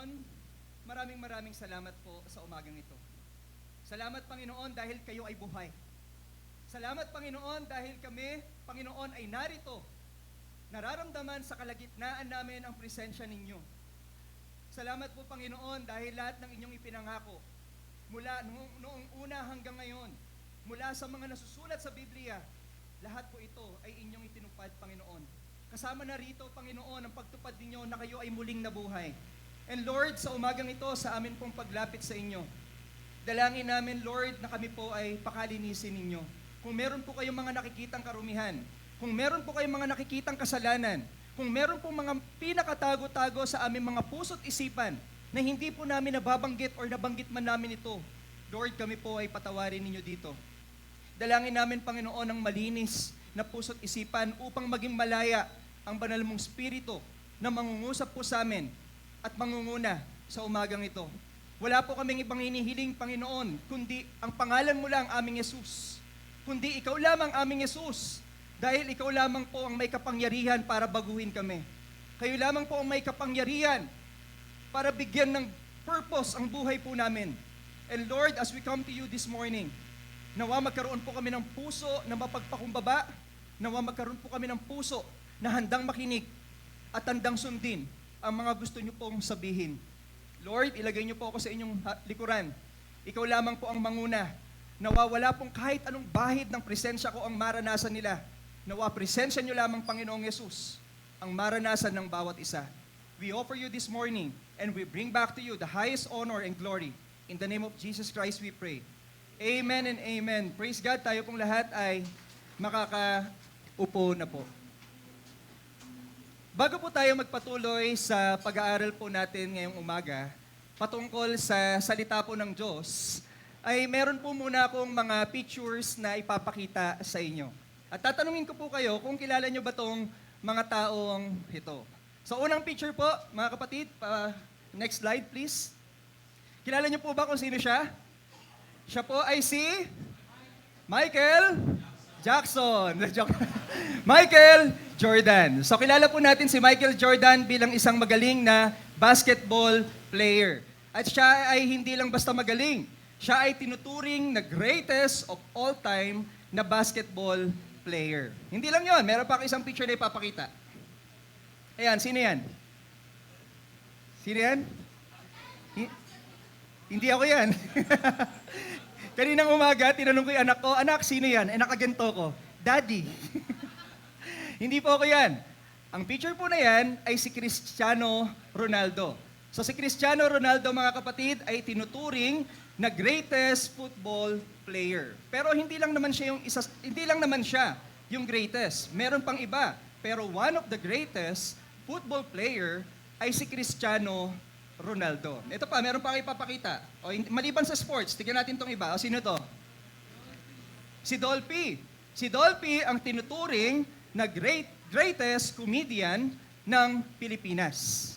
Panginoon, maraming salamat po sa umagang ito. Salamat, Panginoon, dahil kayo ay buhay. Salamat, Panginoon, dahil kami, Panginoon, ay narito. Nararamdaman sa kalagitnaan namin ang presensya ninyo. Salamat po, Panginoon, dahil lahat ng inyong ipinangako, mula noong una hanggang ngayon, mula sa mga nasusulat sa Biblia, lahat po ito ay inyong itinupad, Panginoon. Kasama na rito, Panginoon, ang pagtupad ninyo na kayo ay muling nabuhay. And Lord, sa umagang ito, sa amin pong paglapit sa inyo, dalangin namin, Lord, na kami po ay pakalinisin ninyo. Kung meron po kayong mga nakikitang karumihan, kung meron po kayong mga nakikitang kasalanan, kung meron po mga pinakatago-tago sa aming mga puso't isipan na hindi po namin nababanggit or nabanggit man namin ito, Lord, kami po ay patawarin ninyo dito. Dalangin namin, Panginoon, ang malinis na puso't isipan upang maging malaya ang banal mong spirito na mangungusap po sa amin at mangunguna sa umagang ito. Wala po kaming ibang hinihiling, Panginoon, kundi ang pangalan mo lang, aming Yesus. Kundi ikaw lamang, aming Yesus. Dahil ikaw lamang po ang may kapangyarihan para baguhin kami. Kayo lamang po ang may kapangyarihan para bigyan ng purpose ang buhay po namin. And Lord, as we come to you this morning, nawa magkaroon po kami ng puso na mapagpakumbaba, nawa magkaroon po kami ng puso na handang makinig at handang sundin ang mga gusto niyo pong sabihin. Lord, ilagay niyo po ako sa inyong likuran. Ikaw lamang po ang manguna. Nawawala pong kahit anong bahid ng presensya ko ang maranasan nila. Nawa presensya niyo lamang, Panginoong Yesus, ang maranasan ng bawat isa. We offer you this morning and we bring back to you the highest honor and glory. In the name of Jesus Christ we pray. Amen and amen. Praise God, tayo pong lahat ay makakaupo na po. Bago po tayo magpatuloy sa pag-aaral po natin ngayong umaga, patungkol sa salita po ng Diyos, ay meron po muna akong mga pictures na ipapakita sa inyo. At tatanungin ko po kayo kung kilala nyo ba tong mga taong ito. So unang picture po, mga kapatid, next slide please. Kilala nyo po ba kung sino siya? Siya po ay si Michael Jackson. Michael Jordan. So kilala po natin si Michael Jordan bilang isang magaling na basketball player. At siya ay hindi lang basta magaling. Siya ay tinuturing na greatest of all time na basketball player. Hindi lang yon, meron pa isang picture na ipapakita. Ayan, sino yan? Sino yan? Hindi ako yan. Kaninang umaga, tinanong ko yung anak ko, anak, sino yan? Eh, nakaganto ko, Daddy. Hindi po ako yan. Ang picture po na yan ay si Cristiano Ronaldo. So si Cristiano Ronaldo, mga kapatid, ay tinuturing na greatest football player. Pero hindi lang naman siya yung greatest. Meron pang iba. Pero one of the greatest football player ay si Cristiano Ronaldo. Ito pa, meron pa ipapakita. Maliban sa sports, tignan natin tong iba. Sino to? Si Dolphy. Si Dolphy ang tinuturing na greatest comedian ng Pilipinas.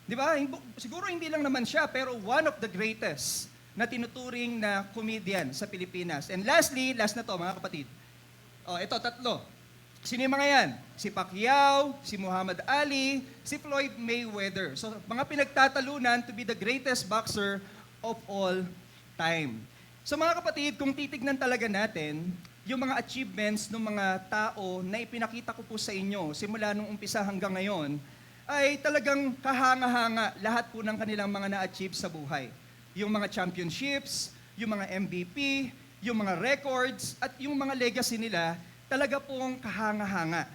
Di ba? Siguro hindi lang naman siya, pero one of the greatest na tinuturing na comedian sa Pilipinas. And lastly, last na to mga kapatid. Ito, tatlo. Sino yung mga yan? Si Pacquiao, si Muhammad Ali, si Floyd Mayweather. So, mga pinagtatalunan to be the greatest boxer of all time. So mga kapatid, kung titignan talaga natin, yung mga achievements ng mga tao na ipinakita ko po sa inyo, simula nung umpisa hanggang ngayon, ay talagang kahanga-hanga lahat po ng kanilang mga na-achieve sa buhay. Yung mga championships, yung mga MVP, yung mga records, at yung mga legacy nila, talaga pong kahanga-hanga.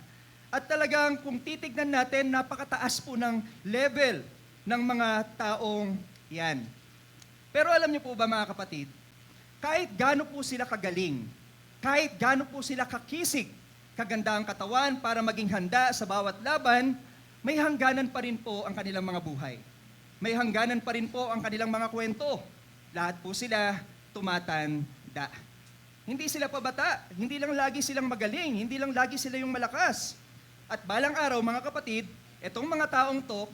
At talagang kung titignan natin, napakataas po ng level ng mga taong yan. Pero alam niyo po ba mga kapatid, kahit gaano po sila kagaling, kahit gaano po sila kakisig, kaganda ang katawan para maging handa sa bawat laban, may hangganan pa rin po ang kanilang mga buhay. May hangganan pa rin po ang kanilang mga kwento. Lahat po sila tumatanda. Hindi sila pabata, hindi lang lagi silang magaling, hindi lang lagi sila yung malakas. At balang araw, mga kapatid, etong mga taong to,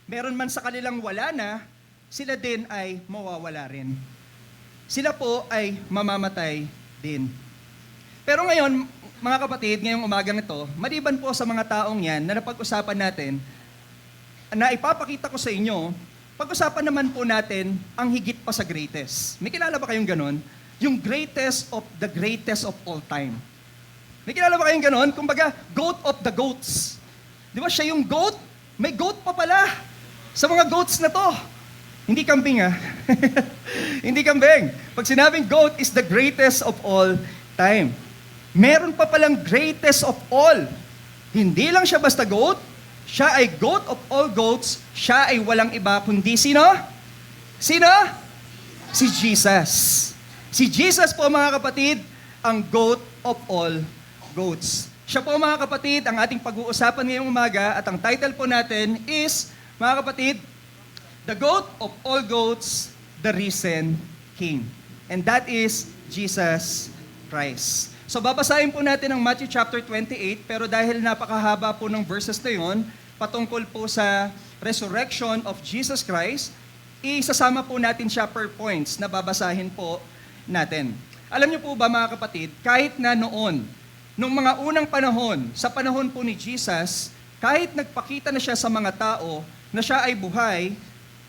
meron man sa kanilang wala na, sila din ay mawawala rin. Sila po ay mamamatay din. Pero ngayon, mga kapatid, ngayong umagang ito, maliban po sa mga taong yan na napag-usapan natin, na ipapakita ko sa inyo, Pag-usapan naman po natin ang higit pa sa greatest. May kilala ba kayong ganon? Yung greatest of the greatest of all time. May kilala ba kayong ganon? Kumbaga, goat of the goats. Di ba siya yung goat? May goat pa pala sa mga goats na to. Hindi kambing Hindi kambing. Pag sinabing goat is the greatest of all time. Meron pa palang greatest of all. Hindi lang siya basta goat, siya ay goat of all goats, siya ay walang iba kundi sino? Sino? Si Jesus. Si Jesus po mga kapatid, ang goat of all goats. Siya po mga kapatid, ang ating pag-uusapan ngayong umaga at ang title po natin is, mga kapatid, The Goat of All Goats, the Risen King. And that is Jesus Christ. So babasahin po natin ang Matthew chapter 28, pero dahil napakahaba po ng verses na yun, patungkol po sa resurrection of Jesus Christ, isasama po natin siya per points na babasahin po natin. Alam niyo po ba mga kapatid, kahit na noon, nung mga unang panahon, sa panahon po ni Jesus, kahit nagpakita na siya sa mga tao na siya ay buhay,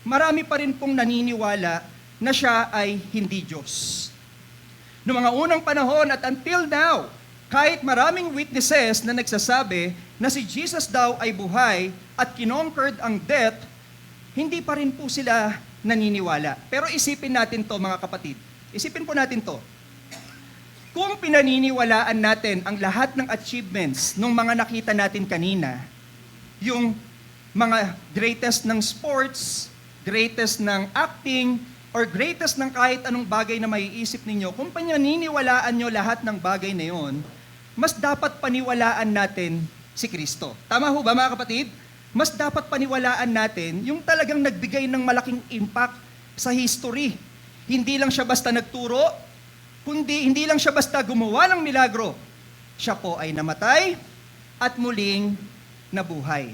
marami pa rin pong naniniwala na siya ay hindi Diyos. Noong mga unang panahon at until now, kahit maraming witnesses na nagsasabi na si Jesus daw ay buhay at kinonquered ang death, hindi pa rin po sila naniniwala. Pero isipin natin to mga kapatid. Isipin po natin to. Kung pinaniniwalaan natin ang lahat ng achievements ng mga nakita natin kanina, yung mga greatest ng sports, greatest ng acting, or greatest ng kahit anong bagay na maiisip ninyo, kung pananiniwalaan nyo lahat ng bagay na yon, mas dapat paniwalaan natin si Kristo. Tama ho ba mga kapatid? Mas dapat paniwalaan natin yung talagang nagbigay ng malaking impact sa history. Hindi lang siya basta nagturo, kundi hindi lang siya basta gumawa ng milagro. Siya po ay namatay at muling nabuhay.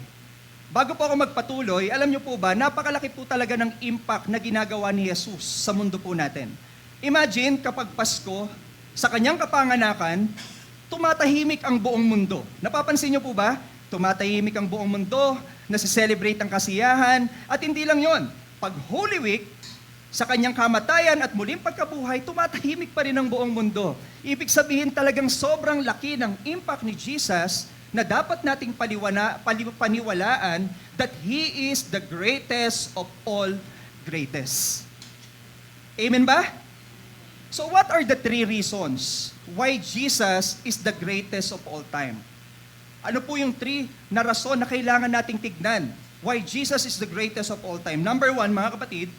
Bago po ako magpatuloy, alam niyo po ba, napakalaki po talaga ng impact na ginagawa ni Jesus sa mundo po natin. Imagine kapag Pasko, sa kanyang kapanganakan, tumatahimik ang buong mundo. Napapansin niyo po ba? Tumatahimik ang buong mundo, nasi-celebrate ang kasiyahan, at hindi lang yon. Pag Holy Week, sa kanyang kamatayan at muling pagkabuhay, tumatahimik pa rin ang buong mundo. Ibig sabihin talagang sobrang laki ng impact ni Jesus na dapat nating paniwalaan that He is the greatest of all greatest. Amen ba? So what are the 3 reasons why Jesus is the greatest of all time? Ano po yung 3 na rason na kailangan nating tignan why Jesus is the greatest of all time? Number 1, mga kapatid,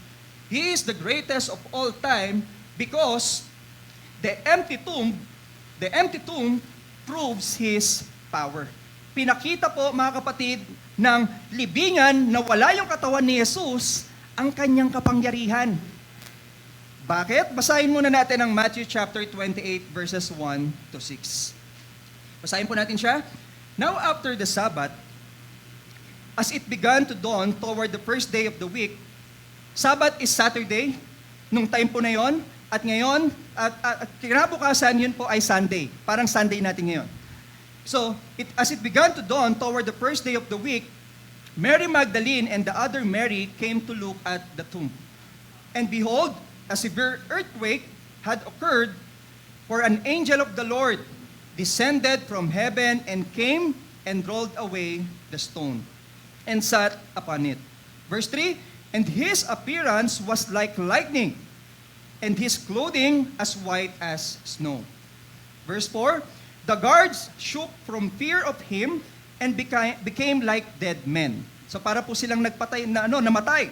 He is the greatest of all time because the empty tomb proves His power. Pinakita po, mga kapatid, ng libingan na wala yung katawan ni Jesus, ang kanyang kapangyarihan. Bakit? Basahin muna natin ang Matthew chapter 28 verses 1 to 6. Basahin po natin siya. Now after the Sabbath, as it began to dawn toward the first day of the week, Sabbath is Saturday, nung time po na yon, at ngayon, at kinabukasan, yun po ay Sunday. Parang Sunday natin ngayon. So, as it began to dawn toward the first day of the week, Mary Magdalene and the other Mary came to look at the tomb. And behold, a severe earthquake had occurred, for an angel of the Lord descended from heaven and came and rolled away the stone and sat upon it. Verse 3, and his appearance was like lightning, and his clothing as white as snow. Verse 4, the guards shook from fear of him and became like dead men. So para po silang namatay.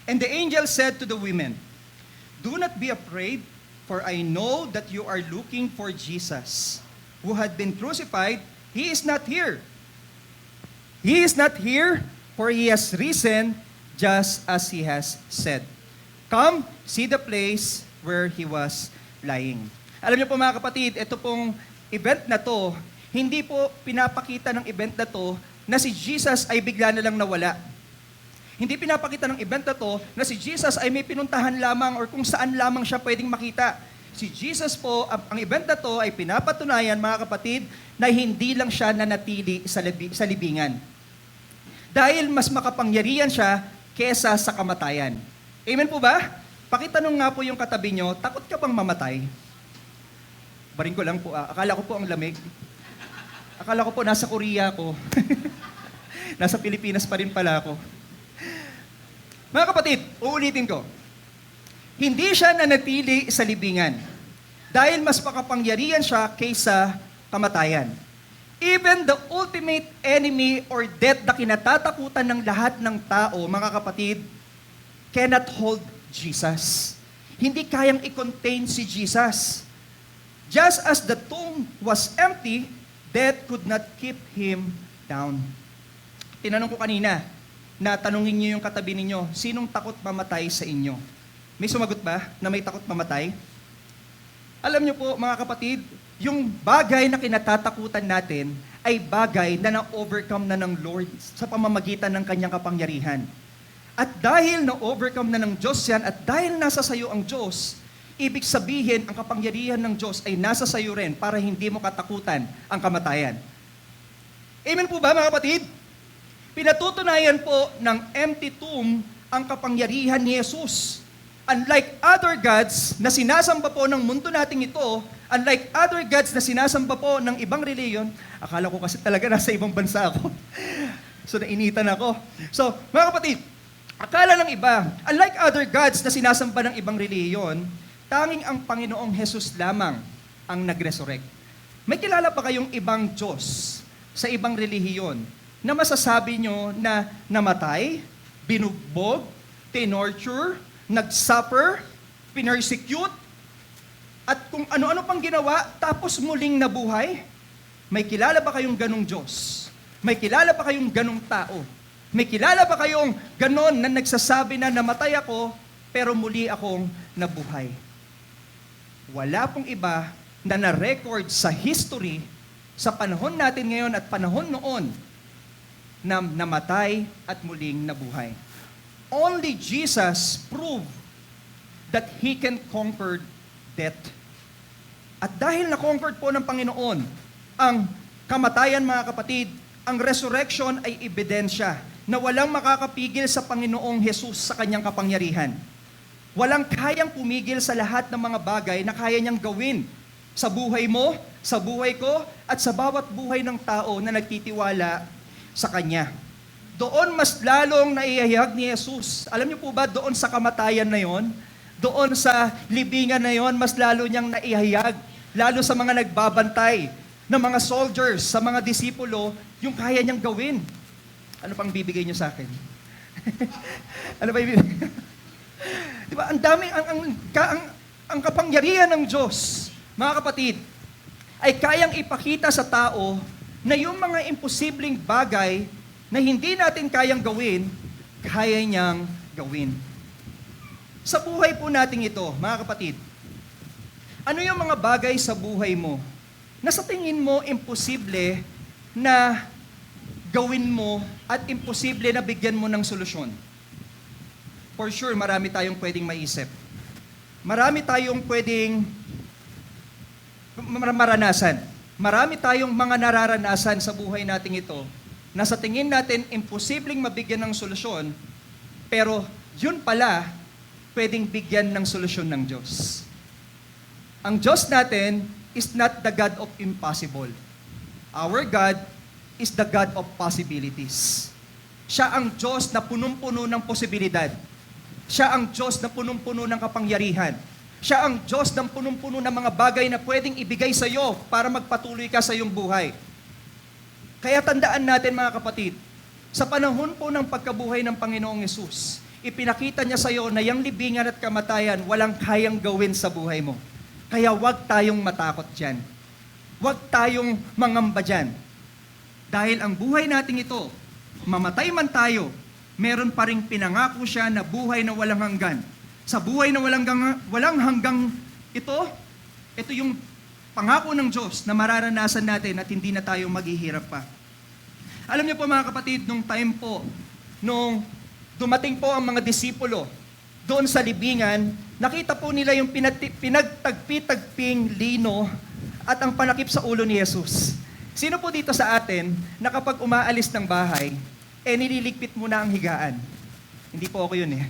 And the angel said to the women, do not be afraid, for I know that you are looking for Jesus, who had been crucified. He is not here. He is not here, for he has risen, just as he has said. Come, see the place where he was lying. Alam niyo po mga kapatid, ito pong event na to, hindi po pinapakita ng event na to na si Jesus ay bigla na lang nawala. Hindi pinapakita ng event na to na si Jesus ay may pinuntahan lamang or kung saan lamang siya pwedeng makita. Si Jesus po, ang event na to ay pinapatunayan mga kapatid na hindi lang siya nanatili sa libingan. Dahil mas makapangyarihan siya kesa sa kamatayan. Amen po ba? Pakitanong nga po yung katabi nyo, takot ka bang mamatay? Baring ko lang po, akala ko po ang lamig. Akala ko po nasa Korea ako. Nasa Pilipinas pa rin pala ako. Mga kapatid, uulitin ko. Hindi siya nanatili sa libingan dahil mas makapangyarihan siya kaysa kamatayan. Even the ultimate enemy or death na kinatatakutan ng lahat ng tao, mga kapatid, cannot hold Jesus. Hindi kayang i-contain si Jesus. Just as the tomb was empty, death could not keep him down. Tinanong ko kanina, na tanungin niyo yung katabi ninyo, sinong takot mamatay sa inyo? May sumagot ba na may takot mamatay? Alam niyo po, mga kapatid, yung bagay na kinatatakutan natin ay bagay na na-overcome na ng Lord sa pamamagitan ng kanyang kapangyarihan. At dahil na-overcome na ng Diyos yan, at dahil nasa sayo ang Diyos, ibig sabihin, ang kapangyarihan ng Diyos ay nasa sayo rin para hindi mo katakutan ang kamatayan. Amen po ba, mga kapatid? Pinatutunayan po ng empty tomb ang kapangyarihan ni Jesus. Unlike other gods na sinasamba po ng mundo nating ito, unlike other gods na sinasamba po ng ibang reliyon, akala ko kasi talaga nasa ibang bansa ako. So, nainitan ako. So, mga kapatid, akala ng iba, unlike other gods na sinasamba ng ibang reliyon, tanging ang Panginoong Jesus lamang ang nag-resurrect. May kilala pa kayong ibang Diyos sa ibang relihiyon na masasabi nyo na namatay, binugbog, tinorture, nag-suffer, pinersecute, at kung ano-ano pang ginawa, tapos muling nabuhay? May kilala ba kayong ganong Diyos? May kilala ba kayong ganong tao? May kilala ba kayong ganon na nagsasabi na namatay ako, pero muli akong nabuhay? Wala pong iba na na-record sa history, sa panahon natin ngayon at panahon noon, na namatay at muling nabuhay. Only Jesus proved that He can conquer death. At dahil na-conquered po ng Panginoon ang kamatayan, mga kapatid, ang resurrection ay ebidensya na walang makakapigil sa Panginoong Jesus sa kanyang kapangyarihan. Walang kayang pumigil sa lahat ng mga bagay na kaya niyang gawin sa buhay mo, sa buhay ko, at sa bawat buhay ng tao na nagtitiwala sa Kanya. Doon mas lalong naihayag ni Jesus. Alam niyo po ba, doon sa kamatayan na yon, doon sa libingan na yon, mas lalo niyang naihayag, lalo sa mga nagbabantay, ng mga soldiers, sa mga disipulo, yung kaya niyang gawin. Ano pang bibigay niyo sa akin? Ano ba ibibigay? Di ba, ang daming, ang kapangyarihan ng Diyos, mga kapatid, ay kayang ipakita sa tao na yung mga imposibleng bagay na hindi natin kayang gawin, kaya niyang gawin. Sa buhay po natin ito, mga kapatid, ano yung mga bagay sa buhay mo na sa tingin mo imposible na gawin mo at imposible na bigyan mo ng solusyon? For sure, marami tayong pwedeng maisip. Marami tayong pwedeng maranasan. Marami tayong mga nararanasan sa buhay natin ito na sa tingin natin imposibleng mabigyan ng solusyon, pero yun pala pwedeng bigyan ng solusyon ng Diyos. Ang Diyos natin is not the God of impossible. Our God is the God of possibilities. Siya ang Diyos na punong-puno ng posibilidad. Siya ang Diyos na punong-puno ng kapangyarihan. Siya ang Diyos ng punong-puno ng mga bagay na pwedeng ibigay sa iyo para magpatuloy ka sa iyong buhay. Kaya tandaan natin, mga kapatid, sa panahon po ng pagkabuhay ng Panginoong Yesus, ipinakita niya sa iyo na yung libingan at kamatayan walang kayang gawin sa buhay mo. Kaya huwag tayong matakot dyan. Huwag tayong mangamba dyan. Dahil ang buhay natin ito, mamatay man tayo, meron pa ring pinangako siya na buhay na walang hanggan. Sa buhay na walang hanggang ito yung pangako ng Diyos na mararanasan natin at hindi na tayo maghihirap pa. Alam niyo po, mga kapatid, nung time po, nung dumating po ang mga disipulo doon sa libingan, nakita po nila yung pinagtagpi-tagping lino at ang panakip sa ulo ni Jesus. Sino po dito sa atin na kapag umaalis ng bahay, nililigpit muna ang higaan? Hindi po ako yun eh.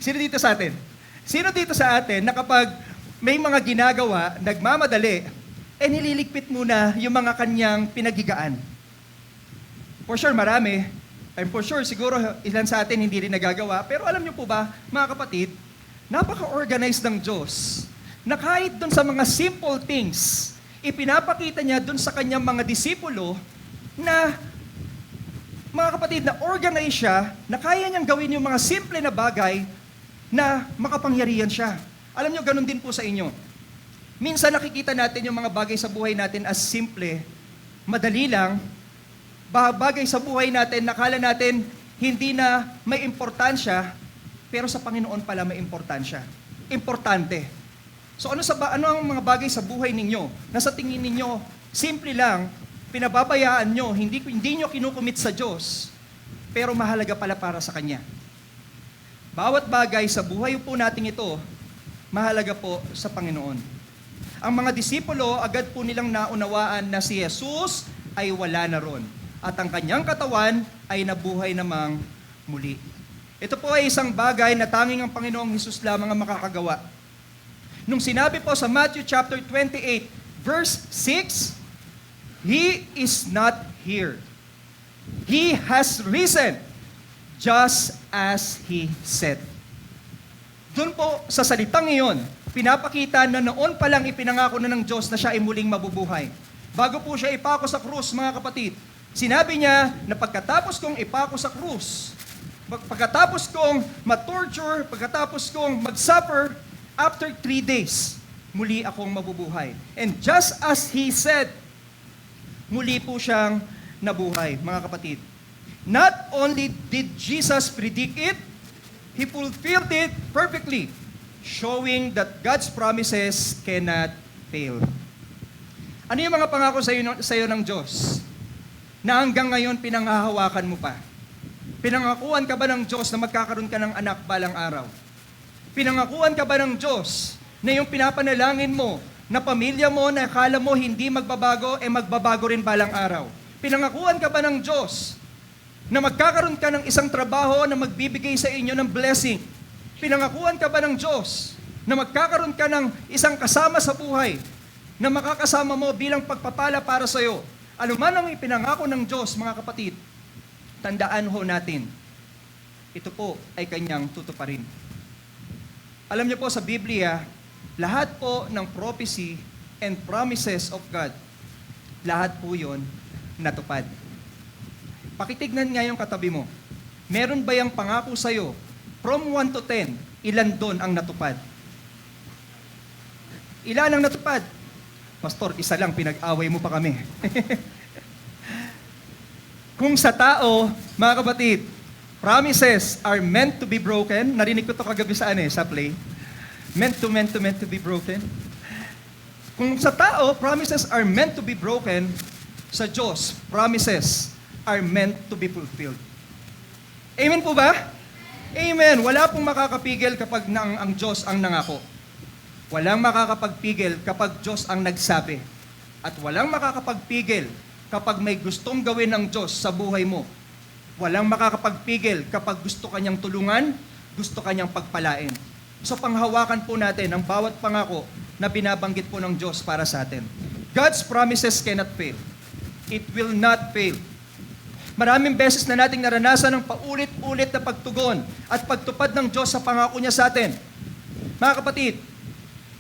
Sino dito sa atin? Sino dito sa atin na kapag may mga ginagawa, nagmamadali, nililigpit muna yung mga kanyang pinaghigaan? For sure, marami. I'm for sure, siguro ilan sa atin hindi rin nagagawa. Pero alam niyo po ba, mga kapatid, napaka-organized ng Diyos na kahit dun sa mga simple things, ipinapakita niya dun sa kanyang mga disipulo na, mga kapatid, na organize siya, na kaya niyang gawin yung mga simple na bagay na makapangyarihan siya. Alam niyo, ganun din po sa inyo. Minsan nakikita natin yung mga bagay sa buhay natin as simple, madali lang, bagay sa buhay natin, nakala natin hindi na may importansya, pero sa Panginoon pala may importansya. Importante. So ano ang mga bagay sa buhay ninyo na sa tingin ninyo, simple lang, pinababayaan nyo, hindi nyo kinukumit sa Diyos, pero mahalaga pala para sa Kanya. Bawat bagay sa buhay po natin ito, mahalaga po sa Panginoon. Ang mga disipulo, agad po nilang naunawaan na si Jesus ay wala na ron. At ang kanyang katawan ay nabuhay namang muli. Ito po ay isang bagay na tanging ang Panginoong Hesus lamang ang makakagawa. Nung sinabi po sa Matthew chapter 28, verse 6, He is not here. He has risen, just as He said. Doon po sa salitang iyon, pinapakita na noon pa lang ipinangako na ng Diyos na siya ay muling mabubuhay. Bago po siya ipako sa krus, mga kapatid, sinabi niya na pagkatapos kong ipako sa krus, pagkatapos kong ma-torture, pagkatapos kong mag-suffer, after 3 days, muli akong mabubuhay. And just as He said, muli po siyang nabuhay, mga kapatid. Not only did Jesus predict it, He fulfilled it perfectly, showing that God's promises cannot fail. Ano yung mga pangako sa iyo ng Diyos na hanggang ngayon pinanghahawakan mo pa? Pinangakuan ka ba ng Diyos na magkakaroon ka ng anak balang araw? Pinangakuan ka ba ng Diyos na yung pinapanalangin mo, na pamilya mo na akala mo hindi magbabago, magbabago rin balang araw? Pinangakuan ka ba ng Diyos na magkakaroon ka ng isang trabaho na magbibigay sa inyo ng blessing? Pinangakuan ka ba ng Diyos na magkakaroon ka ng isang kasama sa buhay na makakasama mo bilang pagpapala para sa iyo? Ano man ang ipinangako ng Diyos, mga kapatid, tandaan ho natin, ito po ay kanyang tutuparin. Alam niyo po sa Biblia, lahat po ng prophecy and promises of God, lahat po yun natupad. Pakitignan nga yung katabi mo. Meron ba yung pangako sa'yo? From 1 to 10, ilan doon ang natupad? Ilan ang natupad? Pastor, isa lang, pinag-away mo pa kami. Kung sa tao, mga kapatid, promises are meant to be broken. Narinig ko to kagabi sa play. Meant to be broken. Kung sa tao, promises are meant to be broken, sa Diyos, promises are meant to be fulfilled. Amen po ba? Amen. Wala pong makakapigil kapag ang Diyos ang nangako. Walang makakapagpigil kapag Diyos ang nagsabi. At walang makakapagpigil kapag may gustong gawin ng Diyos sa buhay mo. Walang makakapagpigil kapag gusto kanyang tulungan, gusto kanyang pagpalain. So panghawakan po natin ang bawat pangako na binabanggit po ng Diyos para sa atin. God's promises cannot fail. It will not fail. Maraming beses na nating naranasan ng paulit-ulit na pagtugon at pagtupad ng Diyos sa pangako niya sa atin. Mga kapatid,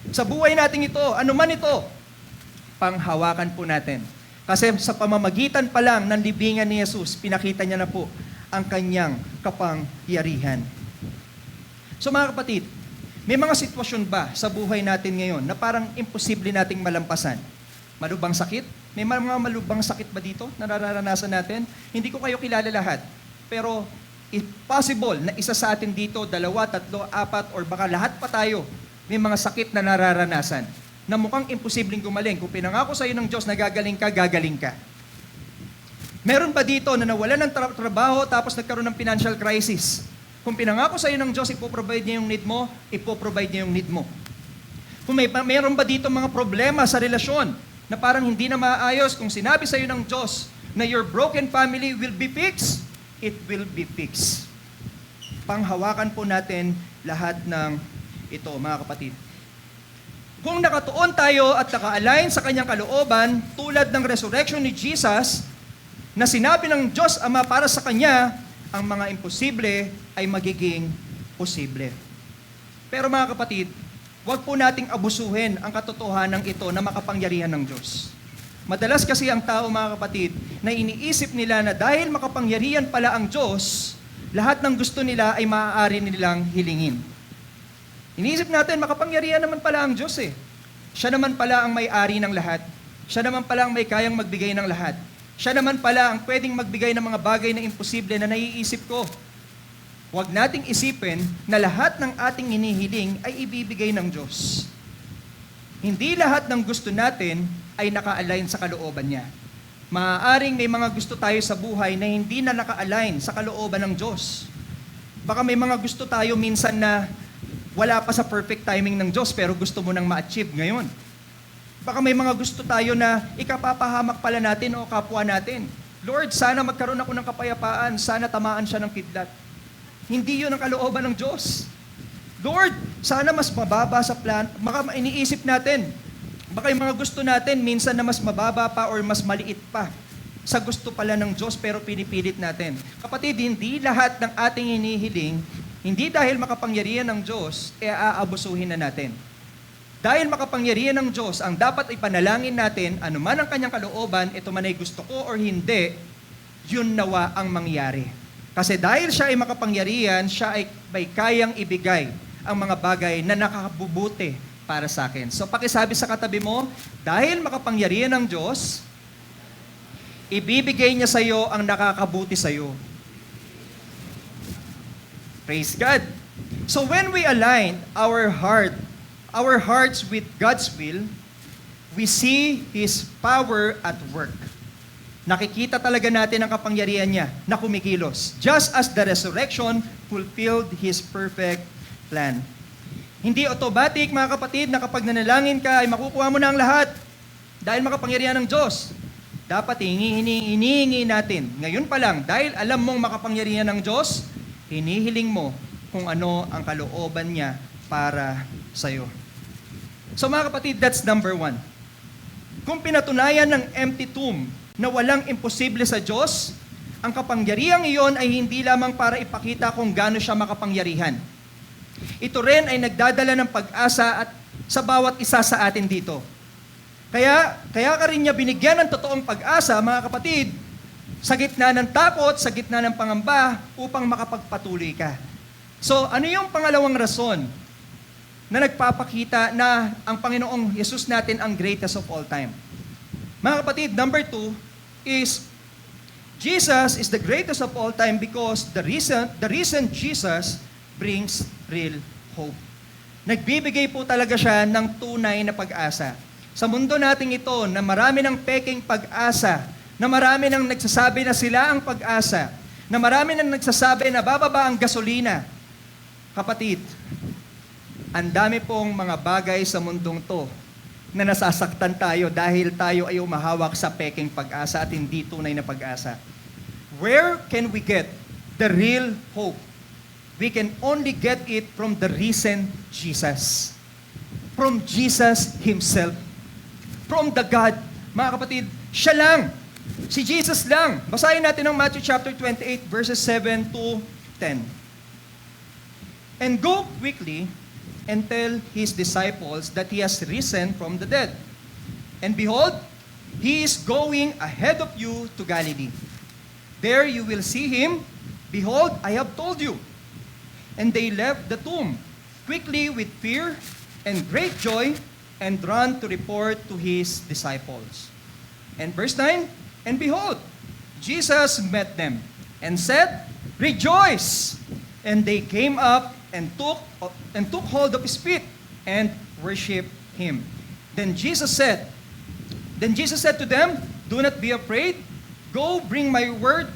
sa buhay natin ito, ano man ito, panghawakan po natin. Kasi sa pamamagitan pa lang ng libingan ni Jesus, pinakita niya na po ang kanyang kapangyarihan. So mga kapatid, may mga sitwasyon ba sa buhay natin ngayon na parang imposible nating malampasan? Malubhang sakit? May mga malubhang sakit ba dito na nararanasan natin? Hindi ko kayo kilala lahat. Pero if possible na isa sa atin dito, 2, 3, 4, or baka lahat pa tayo, may mga sakit na nararanasan na mukhang imposibleng gumaling. Kung pinangako sa iyo ng Diyos na gagaling ka, gagaling ka. Meron ba dito na nawalan ng trabaho tapos nagkaroon ng financial crisis? Kung pinangako sa iyo ng Diyos, ipoprovide niya yung need mo, ipoprovide niya yung need mo. Kung mayroon ba dito mga problema sa relasyon na parang hindi na maayos, kung sinabi sa iyo ng Diyos na your broken family will be fixed, it will be fixed. panghawakan po natin lahat ng ito, mga kapatid. Kung nakatuon tayo at naka-align sa kanyang kalooban, tulad ng resurrection ni Jesus, na sinabi ng Diyos Ama para sa Kanya, ang mga imposible ay magiging posible. Pero mga kapatid, huwag po nating abusuhin ang katotohanan ito na makapangyarihan ng Diyos. Madalas kasi ang tao, mga kapatid, na iniisip nila na dahil makapangyarihan pala ang Diyos, lahat ng gusto nila ay maaari nilang hilingin. Iniisip natin, makapangyarihan naman pala ang Diyos eh. Siya naman pala ang may-ari ng lahat. Siya naman pala ang may kayang magbigay ng lahat. Siya naman pala ang pwedeng magbigay ng mga bagay na imposible na naiisip ko. Huwag nating isipin na lahat ng ating hinihiling ay ibibigay ng Diyos. Hindi lahat ng gusto natin ay naka-align sa kalooban niya. Maaaring may mga gusto tayo sa buhay na hindi na naka-align sa kalooban ng Diyos. Baka may mga gusto tayo minsan na wala pa sa perfect timing ng Diyos pero gusto mo nang ma-achieve ngayon. Baka may mga gusto tayo na ikapapahamak pala natin o kapwa natin. Lord, sana magkaroon ako ng kapayapaan, sana tamaan siya ng kidlat. Hindi yun ang kalooban ng Diyos. Lord, sana mas mababa sa plan, baka iniisip natin, baka yung mga gusto natin minsan na mas mababa pa or mas maliit pa sa gusto pala ng Diyos pero pinipilit natin. Kapatid, hindi lahat ng ating hinihiling, hindi dahil makapangyarihan ng Diyos, aabusuhin na natin. Dahil makapangyarihan ng Diyos, ang dapat ipanalangin natin, anuman ang kanyang kalooban, ito man ay gusto ko or hindi, yun nawa ang mangyari. Kasi dahil siya ay makapangyarihan, siya ay may kayang ibigay ang mga bagay na nakakabubuti para sa akin. So pakisabi sa katabi mo, dahil makapangyarihan ng Diyos, ibibigay niya sa iyo ang nakakabuti sa iyo. Praise God. So when we align our hearts with God's will, we see His power at work. Nakikita talaga natin ang kapangyarihan niya na kumikilos. Just as the resurrection fulfilled His perfect plan. Hindi automatic, mga kapatid, na kapag nanalangin ka ay makukuha mo na ang lahat. Dahil makapangyarihan ng Diyos. Dapat hinihingi natin. Ngayon pa lang, dahil alam mong makapangyarihan ng Diyos, hinihiling mo kung ano ang kalooban niya para sa'yo. So mga kapatid, that's number 1. Kung pinatunayan ng empty tomb na walang imposible sa Diyos, ang kapangyarihang iyon ay hindi lamang para ipakita kung gaano siya makapangyarihan. Ito rin ay nagdadala ng pag-asa at sa bawat isa sa atin dito. Kaya ka rin niya binigyan ng totoong pag-asa, mga kapatid, sa gitna ng takot, sa gitna ng pangamba, upang makapagpatuloy ka. So, ano yung pangalawang rason na nagpapakita na ang Panginoong Yesus natin ang greatest of all time? Mga kapatid, number 2 is, Jesus is the greatest of all time because the reason Jesus brings real hope. Nagbibigay po talaga siya ng tunay na pag-asa. Sa mundo nating ito, na marami ng peking pag-asa, na marami nang nagsasabi na sila ang pag-asa, na marami nang nagsasabi na bababa ang gasolina. Kapatid, ang dami pong mga bagay sa mundong to na nasasaktan tayo dahil tayo ay umahawak sa peking pag-asa at hindi tunay na pag-asa. Where can we get the real hope? We can only get it from the risen Jesus. From Jesus Himself. From the God. Mga kapatid, siya lang. Si Jesus lang. Basahin natin ang Matthew chapter 28 verses 7 to 10. And go quickly and tell His disciples that He has risen from the dead. And behold, He is going ahead of you to Galilee. There you will see Him. Behold, I have told you. And they left the tomb quickly with fear and great joy and ran to report to His disciples. And verse 9, and behold, Jesus met them and said, Rejoice! And they came up and took hold of His feet and worshiped Him. Then Jesus said to them, Do not be afraid. Go bring word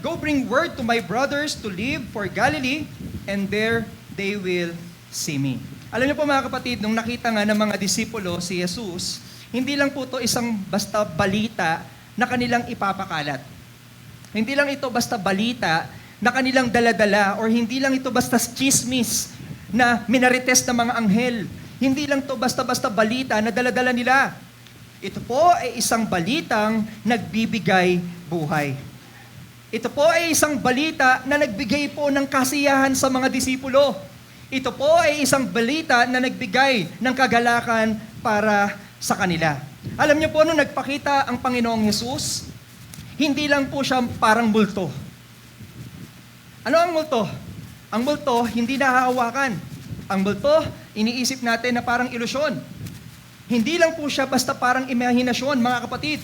to my brothers to leave for Galilee, and there they will see me. Alam niyo po mga kapatid, nung nakita nga ng mga disipulo si Jesus, hindi lang po ito isang basta balita na kanilang ipapakalat. Hindi lang ito basta balita na kanilang daladala, or hindi lang ito basta chismis na minarites ng mga anghel. Hindi lang to basta-basta balita na daladala nila. Ito po ay isang balitang nagbibigay buhay. Ito po ay isang balita na nagbigay po ng kasiyahan sa mga disipulo. Ito po ay isang balita na nagbigay ng kagalakan para sa kanila. Alam niyo po, nung nagpakita ang Panginoong Hesus, hindi lang po siya parang multo. Ano ang multo? Ang multo, hindi nahahawakan. Ang multo, iniisip natin na parang ilusyon. Hindi lang po siya basta parang imahinasyon, mga kapatid.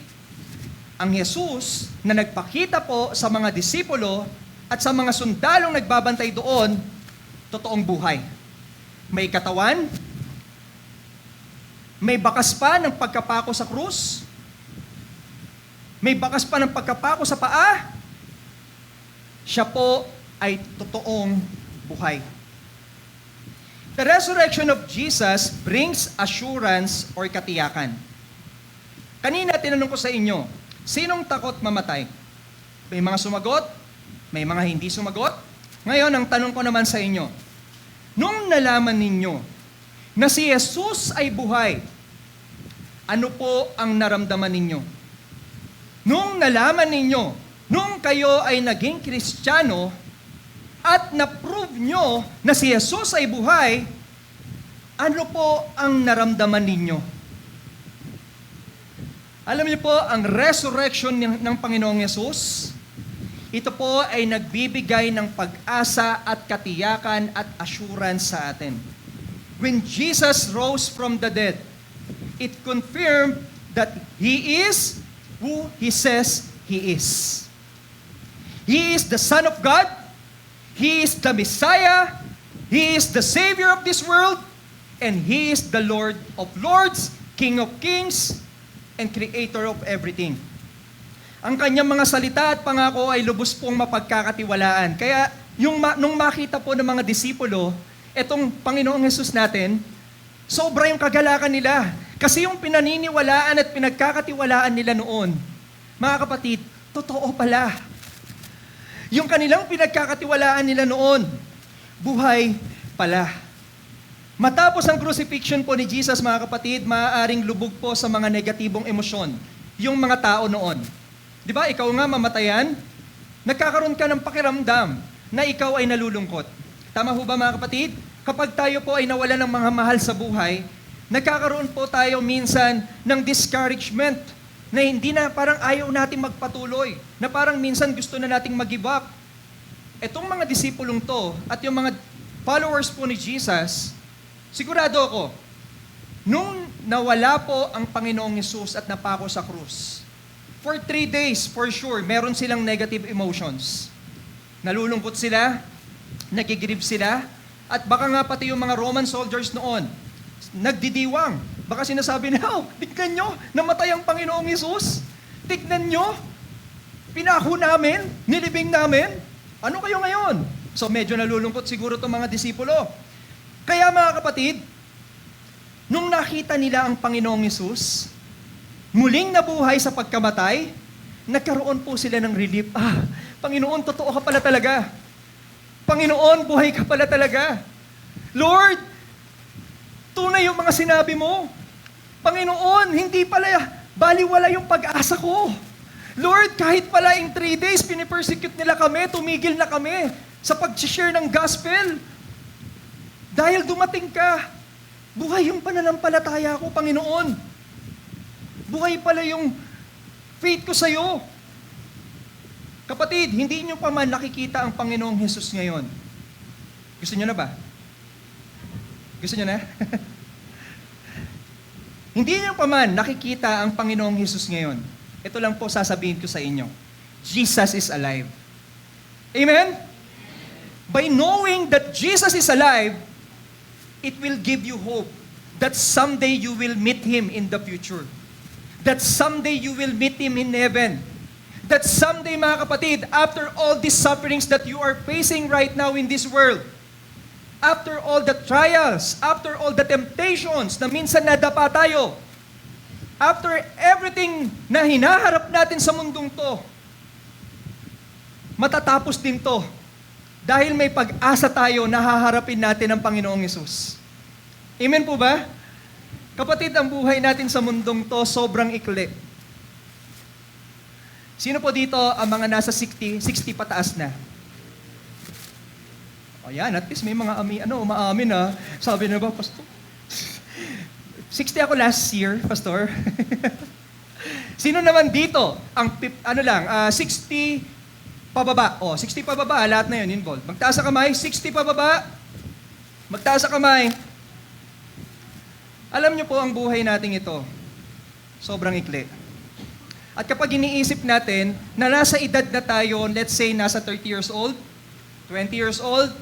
Ang Jesus na nagpakita po sa mga disipulo at sa mga sundalong nagbabantay doon, totoong buhay. May katawan, may bakas pa ng pagkapako sa krus, may bakas pa ng pagkapako sa paa, siya po ay totoong buhay. The resurrection of Jesus brings assurance or katiyakan. Kanina tinanong ko sa inyo, sinong takot mamatay? May mga sumagot, may mga hindi sumagot. Ngayon, ang tanong ko naman sa inyo, nung nalaman ninyo na si Jesus ay buhay, ano po ang naramdaman ninyo? Nung nalaman ninyo, nung kayo ay naging Kristiyano, at na-prove nyo na si Jesus ay buhay, ano po ang naramdaman ninyo? Alam niyo po, ang resurrection ng Panginoong Jesus, ito po ay nagbibigay ng pag-asa at katiyakan at assurance sa atin. When Jesus rose from the dead, it confirmed that He is who He says He is. He is the Son of God. He is the Messiah. He is the Savior of this world. And He is the Lord of Lords, King of Kings, and Creator of everything. Ang kanyang mga salita at pangako ay lubos pong mapagkakatiwalaan. Kaya nung makita po ng mga disipulo, etong Panginoong Hesus natin, sobra yung kagalakan nila. Kasi yung pinaniniwalaan at pinagkakatiwalaan nila noon, mga kapatid, totoo pala. Yung kanilang pinagkakatiwalaan nila noon, buhay pala. Matapos ang crucifixion po ni Jesus, mga kapatid, maaaring lubog po sa mga negatibong emosyon yung mga tao noon. Di ba, ikaw nga mamatayan, nagkakaroon ka ng pakiramdam na ikaw ay nalulungkot. Tama ho ba, mga kapatid? Kapag tayo po ay nawala ng mga mahal sa buhay, nagkakaroon po tayo minsan ng discouragement, na hindi na parang ayaw natin magpatuloy, na parang minsan gusto na nating mag-give up. Etong mga disipulong to, at yung mga followers po ni Jesus, sigurado ako, nung nawala po ang Panginoong Hesus at napako sa krus, for 3 days, for sure, meron silang negative emotions. Nalulungkot sila, nagigrieve sila, at baka nga pati yung mga Roman soldiers noon, nagdidiwang. Baka sinasabi na, tignan nyo, namatay ang Panginoong Hesus. Tignan nyo, pinako namin, nilibing namin. Ano kayo ngayon? So medyo nalulungkot siguro itong mga disipulo. Kaya mga kapatid, nung nakita nila ang Panginoong Hesus, muling nabuhay sa pagkamatay, nagkaroon po sila ng relief. Panginoon, totoo ka pala talaga. Panginoon, buhay ka pala talaga. Lord, tunay yung mga sinabi mo. Panginoon, hindi pala baliwala yung pag-asa ko. Lord, kahit pala in 3 days, pinipersecute nila kami, tumigil na kami sa pag-share ng gospel. Dahil dumating ka, buhay yung pananampalataya ko, Panginoon. Buhay pala yung faith ko sa'yo. Kapatid, hindi nyo pa man nakikita ang Panginoong Hesus ngayon. Gusto nyo na ba? Gusto nyo na? Hindi nyo pa man nakikita ang Panginoong Hesus ngayon. Ito lang po sasabihin ko sa inyo. Jesus is alive. Amen? By knowing that Jesus is alive, it will give you hope that someday you will meet Him in the future. That someday you will meet Him in heaven. That someday, mga kapatid, after all these sufferings that you are facing right now in this world, after all the trials, after all the temptations na minsan nadapa tayo, after everything na hinaharap natin sa mundong to, matatapos din to. Dahil may pag-asa tayo na haharapin natin ang Panginoong Yesus. Amen po ba? Kapatid, ang buhay natin sa mundong to sobrang ikli. Sino po dito ang mga nasa 60 pataas na? O yan, at least may mga umaamin ha. Sabi na ba, Pastor? 60 ako last year, Pastor. Sino naman dito ang 60 pababa? 60 pababa, lahat na yun involved. Magtaas sa kamay, 60 pababa. Magtaas sa kamay. Alam niyo po ang buhay nating ito, sobrang ikli. At kapag iniisip natin na nasa edad na tayo, let's say nasa 30 years old, 20 years old,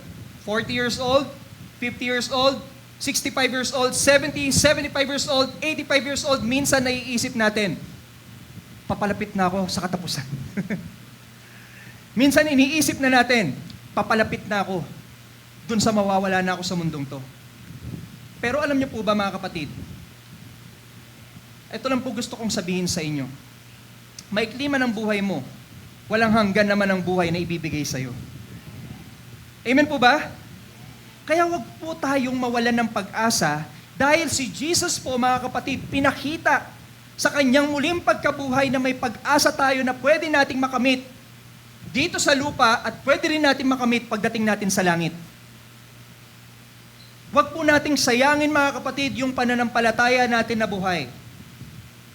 40 years old, 50 years old, 65 years old, 70, 75 years old, 85 years old, minsan naiisip natin, papalapit na ako sa katapusan. Minsan iniisip na natin, papalapit na ako dun sa mawawala na ako sa mundong to. Pero alam niyo po ba mga kapatid, ito lang po gusto kong sabihin sa inyo. Maikli man ang buhay mo, walang hanggan naman ang buhay na ibibigay sa'yo. Amen po ba? Kaya wag po tayong mawalan ng pag-asa dahil si Jesus po mga kapatid, pinakita sa kanyang muling pagkabuhay na may pag-asa tayo na pwede nating makamit dito sa lupa at pwede rin natin makamit pagdating natin sa langit. Wag po nating sayangin mga kapatid yung pananampalataya natin na buhay.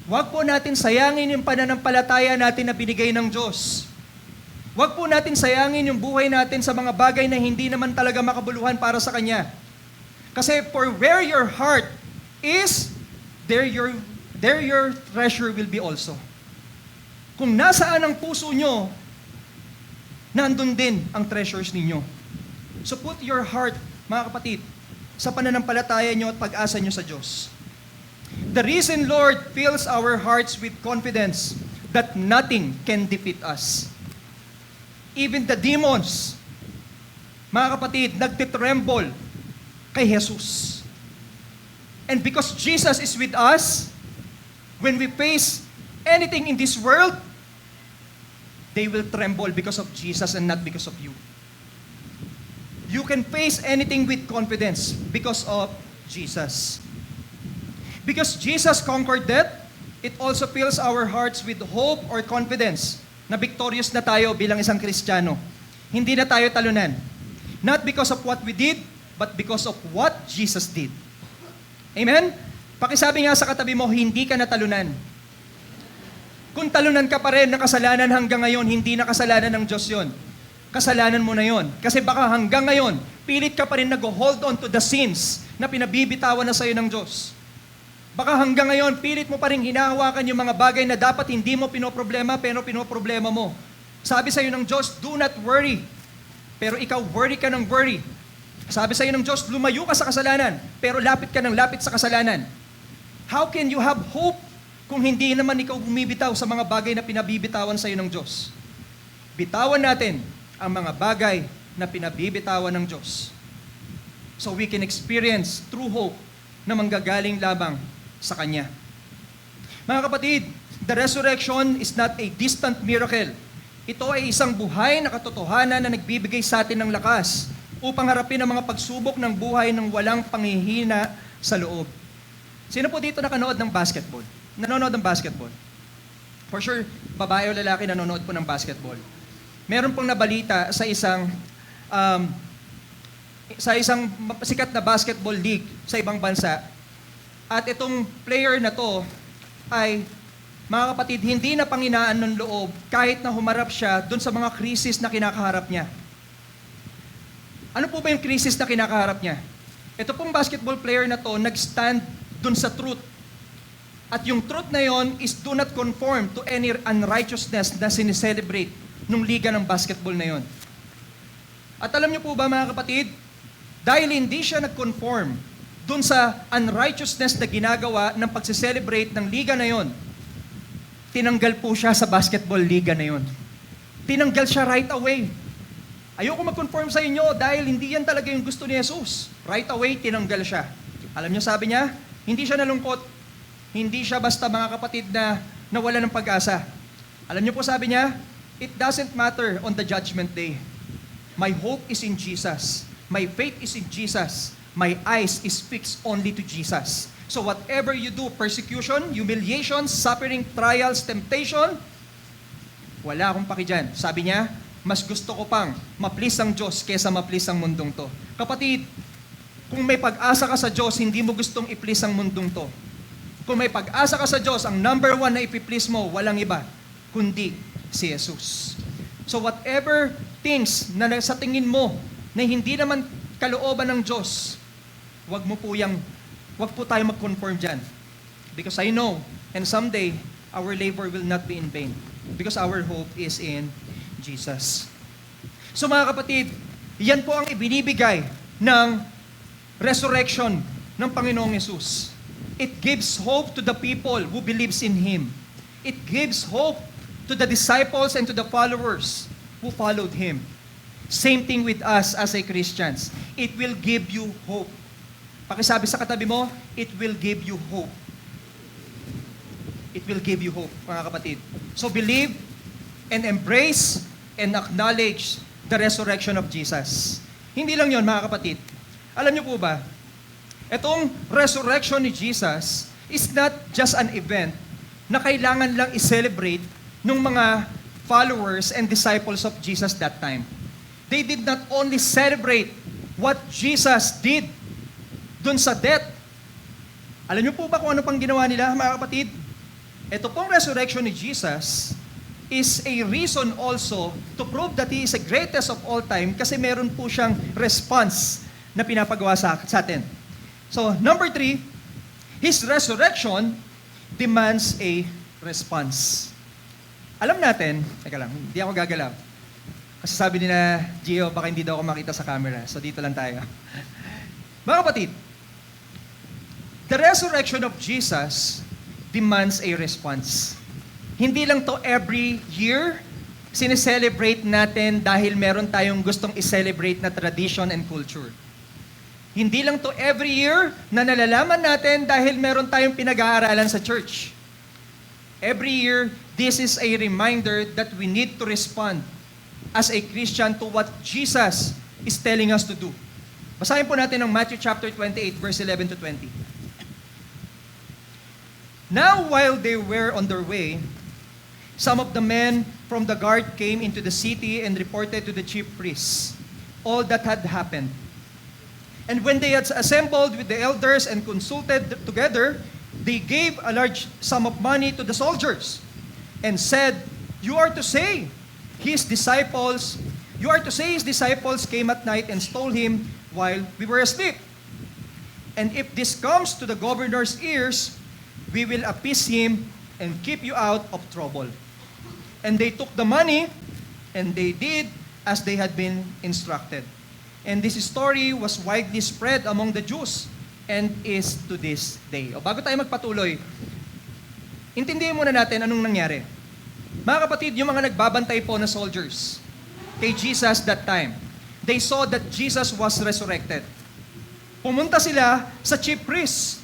Wag po natin sayangin yung pananampalataya natin na binigay ng Diyos. Wag po natin sayangin yung buhay natin sa mga bagay na hindi naman talaga makabuluhan para sa Kanya. Kasi for where your heart is, there your treasure will be also. Kung nasaan ang puso nyo, nandun din ang treasures ninyo. So put your heart, mga kapatid, sa pananampalataya nyo at pag-asa nyo sa Diyos. The reason Lord fills our hearts with confidence that nothing can defeat us. Even the demons, mga kapatid, nagtitremble kay Jesus. And because Jesus is with us, when we face anything in this world, they will tremble because of Jesus and not because of you. You can face anything with confidence because of Jesus. Because Jesus conquered death, it also fills our hearts with hope or confidence na victorious na tayo bilang isang Kristiyano. Hindi na tayo talunan. Not because of what we did, but because of what Jesus did. Amen? Pakisabi nga sa katabi mo, hindi ka natalunan. Kung talunan ka pa rin ng kasalanan hanggang ngayon, hindi na kasalanan ng Diyos yun. Kasalanan mo na yon. Kasi baka hanggang ngayon, pilit ka pa rin nag-hold on to the sins na pinabibitawan na sa'yo ng Diyos. Baka hanggang ngayon, pilit mo pa rin hinahawakan yung mga bagay na dapat hindi mo pinoproblema, pero pinoproblema mo. Sabi sa'yo ng Diyos, do not worry. Pero ikaw, worry ka ng worry. Sabi sa'yo ng Diyos, lumayo ka sa kasalanan, pero lapit ka ng lapit sa kasalanan. How can you have hope kung hindi naman ikaw bumibitaw sa mga bagay na pinabibitawan sa'yo ng Diyos? Bitawan natin ang mga bagay na pinabibitawan ng Diyos. So we can experience true hope na manggagaling lamang sa Kanya. Mga kapatid, the resurrection is not a distant miracle. Ito ay isang buhay na katotohanan na nagbibigay sa atin ng lakas upang harapin ang mga pagsubok ng buhay ng walang panghihina sa loob. Sino po dito nakanood ng basketball? Nanonood ng basketball? For sure, babae o lalaki nanonood po ng basketball. Meron pong nabalita sa isang sikat na basketball league sa ibang bansa. At itong player na to ay, mga kapatid, hindi na panghinaan ng loob kahit na humarap siya dun sa mga krisis na kinakaharap niya. Ano po ba yung krisis na kinakaharap niya? Ito pong basketball player na to, nag-stand dun sa truth. At yung truth na yon is do not conform to any unrighteousness na sineselebrate nung liga ng basketball na yon. At alam niyo po ba mga kapatid, dahil hindi siya nag-conform dun sa unrighteousness na ginagawa ng pagsiselebrate ng liga na yon, tinanggal po siya sa basketball liga na yon. Tinanggal siya right away. Ayoko mag-conform sa inyo dahil hindi yan talaga yung gusto ni Jesus. Right away, tinanggal siya. Alam niyo sabi niya, hindi siya nalungkot. Hindi siya basta mga kapatid na nawala ng pag-asa. Alam niyo po sabi niya, it doesn't matter on the judgment day. My hope is in Jesus. My faith is in Jesus. My eyes is fixed only to Jesus. So whatever you do, persecution, humiliation, suffering, trials, temptation, wala akong paki dyan. Sabi niya, mas gusto ko pang ma-please ang Diyos kesa ma-please ang mundong to. Kapatid, kung may pag-asa ka sa Diyos, hindi mo gustong i-please ang mundong to. Kung may pag-asa ka sa Diyos, ang number one na ipiplease mo, walang iba, kundi si Jesus. So whatever things na sa tingin mo na hindi naman kalooban ng Diyos, wag po tayo mag-conform dyan. Because I know, and someday, our labor will not be in vain. Because our hope is in Jesus. So mga kapatid, yan po ang ibinibigay ng resurrection ng Panginoong Yesus. It gives hope to the people who believes in Him. It gives hope to the disciples and to the followers who followed Him. Same thing with us as a Christians. It will give you hope. Pakisabi sa katabi mo, it will give you hope. It will give you hope, mga kapatid. So believe and embrace and acknowledge the resurrection of Jesus. Hindi lang yon, mga kapatid. Alam niyo po ba, itong resurrection ni Jesus is not just an event na kailangan lang i-celebrate ng mga followers and disciples of Jesus that time. They did not only celebrate what Jesus did dun sa death. Alam niyo po ba kung ano pang ginawa nila, mga kapatid? Ito pong resurrection ni Jesus is a reason also to prove that He is the greatest of all time kasi meron po siyang response na pinapagawa sa atin. So, number 3, His resurrection demands a response. Alam natin, teka lang, hindi ako gagalaw. Kasi sabi ni na Gio, baka hindi daw ako makita sa camera. So, dito lang tayo. Mga kapatid, the resurrection of Jesus demands a response. Hindi lang to every year sineselebrate natin dahil meron tayong gustong i-celebrate na tradition and culture. Hindi lang to every year na nalalaman natin dahil meron tayong pinag-aaralan sa church. Every year, this is a reminder that we need to respond as a Christian to what Jesus is telling us to do. Basahin po natin ang Matthew chapter 28, verse 11 to 20. Now, while they were on their way, some of the men from the guard came into the city and reported to the chief priests all that had happened. And when they had assembled with the elders and consulted together, they gave a large sum of money to the soldiers and said, You are to say his disciples came at night and stole him while we were asleep. And if this comes to the governor's ears, we will appease him and keep you out of trouble. And they took the money, and they did as they had been instructed. And this story was widely spread among the Jews and is to this day. O bago tayo magpatuloy, intindihin muna natin anong nangyari. Mga kapatid, yung mga nagbabantay po na soldiers kay Jesus that time, they saw that Jesus was resurrected. Pumunta sila sa chief priest.